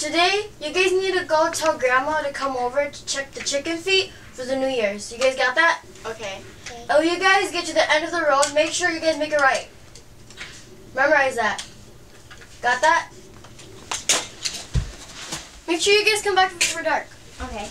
Today, you guys need to go tell Grandma to come over to check the chicken feet for the New Year's. You guys got that? Okay. Oh, you guys get to the end of the road. Make sure you guys make it right. Memorize that. Got that? Make sure you guys come back before dark. Okay.